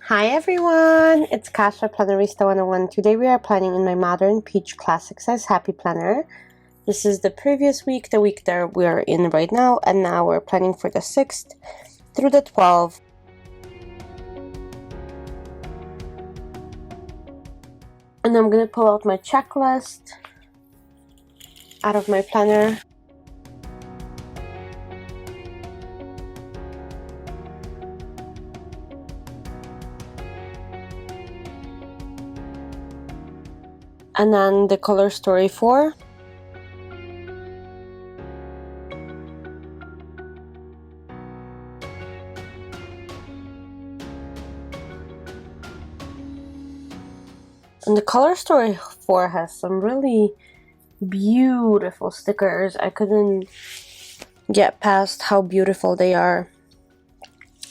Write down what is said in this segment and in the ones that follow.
Hi everyone, it's Kasha Plannerista 101. Today we are planning in my Modern Peach Classic Size Happy Planner. This is the previous week, the week that we're in right now, and now we're planning for the 6th through the 12th. And I'm going to pull out my checklist out of my planner. And then the color story 4. And the color story 4 has some really beautiful stickers. I couldn't get past how beautiful they are.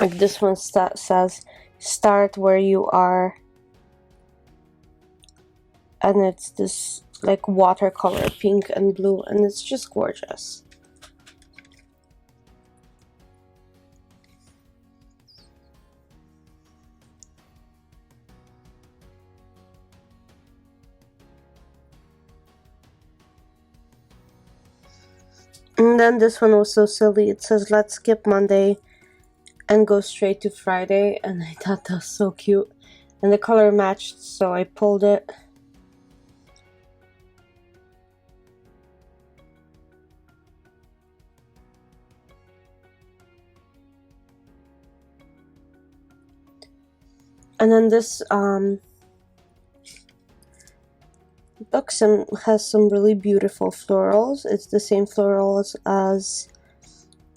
Like this one says, "Start where you are." And it's this like watercolor pink and blue, and it's just gorgeous. And then this one was so silly. It says, "Let's skip Monday and go straight to Friday," and I thought that was so cute. And the color matched, so I pulled it. And then this book has some really beautiful florals. It's the same florals as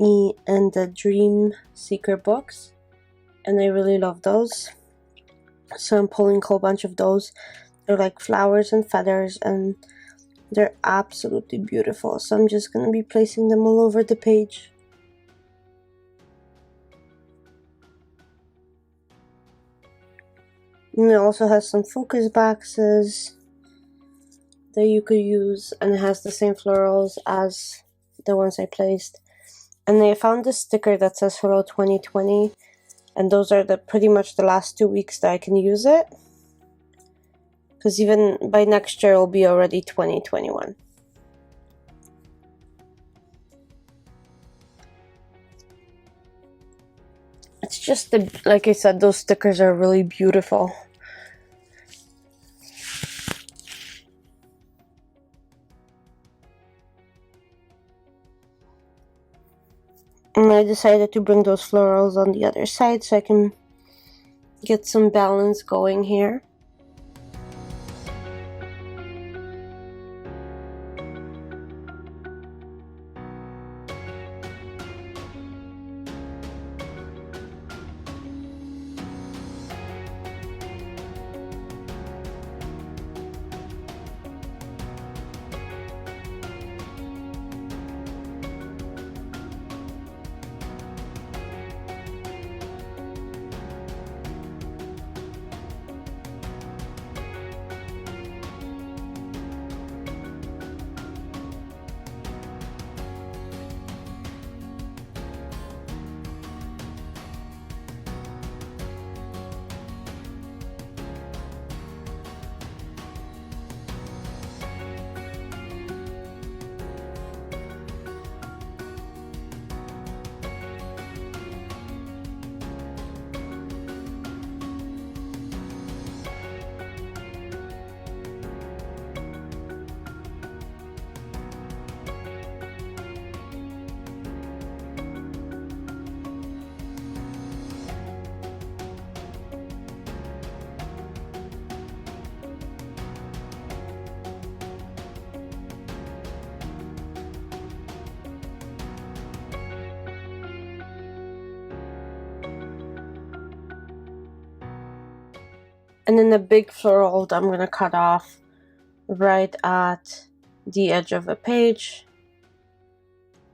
and the Dream Seeker books, and I really love those. So I'm pulling a whole bunch of those. They're like flowers and feathers, and they're absolutely beautiful. So I'm just gonna be placing them all over the page. And it also has some focus boxes that you could use, and it has the same florals as the ones I placed. And I found this sticker that says "Hello 2020", and those are pretty much the last 2 weeks that I can use it, because even by next year it'll be already 2021. It's just like I said, those stickers are really beautiful. And I decided to bring those florals on the other side so I can get some balance going here. And then the big floral I'm going to cut off right at the edge of a page.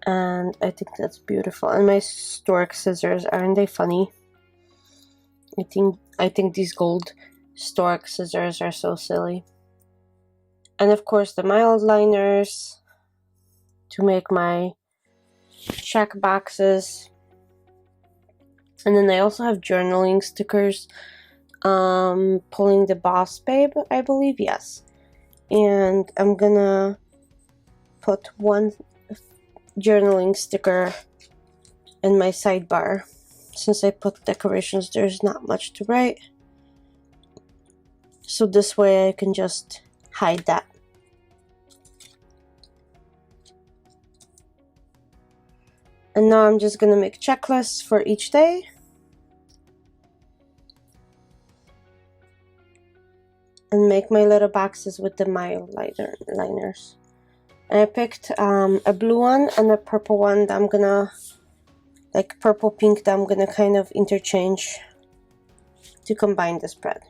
And I think that's beautiful. And my Stork scissors, aren't they funny? I think these gold Stork scissors are so silly. And of course the mild liners to make my check boxes. And then I also have journaling stickers pulling the Boss Babe, I believe, yes. And I'm gonna put one journaling sticker in my sidebar. Since I put decorations, there's not much to write. So this way I can just hide that. And now I'm just gonna make checklists for each day. And make my little boxes with the mile liners. And I picked a blue one and a purple one that I'm gonna, like purple pink, that I'm gonna kind of interchange to combine the spread.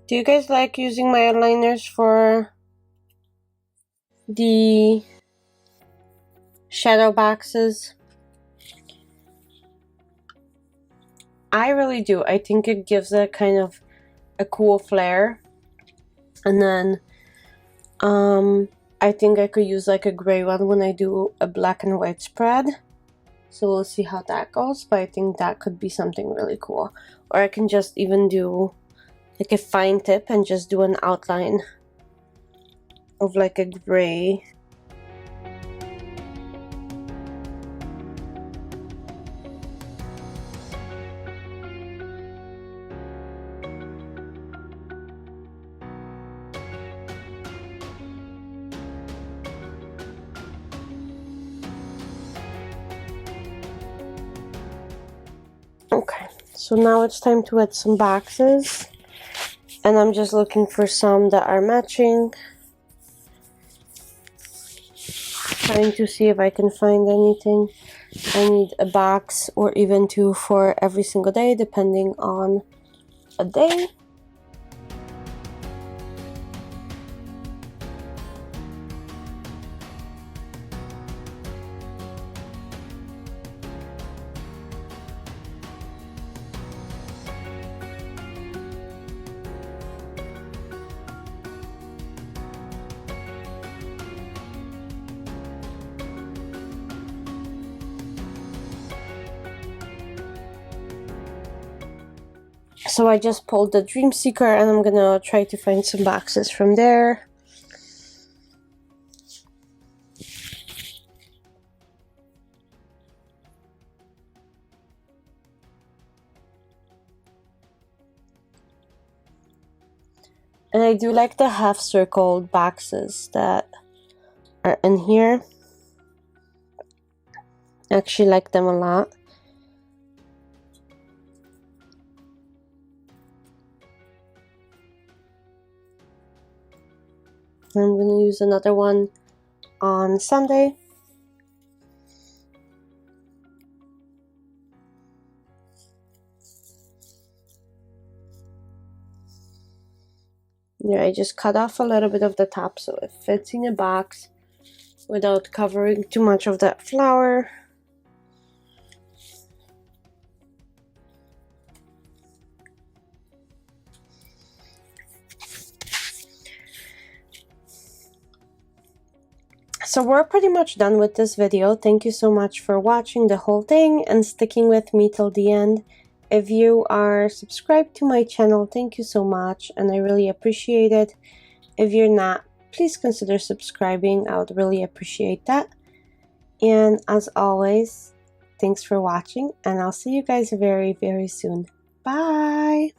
Do you guys like using my liners for the shadow boxes? I really do. I think it gives a kind of a cool flair. And then I think I could use like a gray one when I do a black and white spread. So we'll see how that goes, but I think that could be something really cool. Or I can just even do like a fine tip and just do an outline of like a gray. Okay, so now it's time to add some boxes. And I'm just looking for some that are matching. Trying to see if I can find anything. I need a box or even two for every single day, depending on a day. So I just pulled the Dream Seeker and I'm gonna try to find some boxes from there. And I do like the half circled boxes that are in here. I actually like them a lot. I'm going to use another one on Sunday. Yeah, I just cut off a little bit of the top so it fits in a box without covering too much of that flower. So we're pretty much done with this video. Thank you so much for watching the whole thing and sticking with me till the end. If you are subscribed to my channel, thank you so much, and I really appreciate it. If you're not, please consider subscribing. I would really appreciate that. And as always, thanks for watching, and I'll see you guys very, very soon. Bye!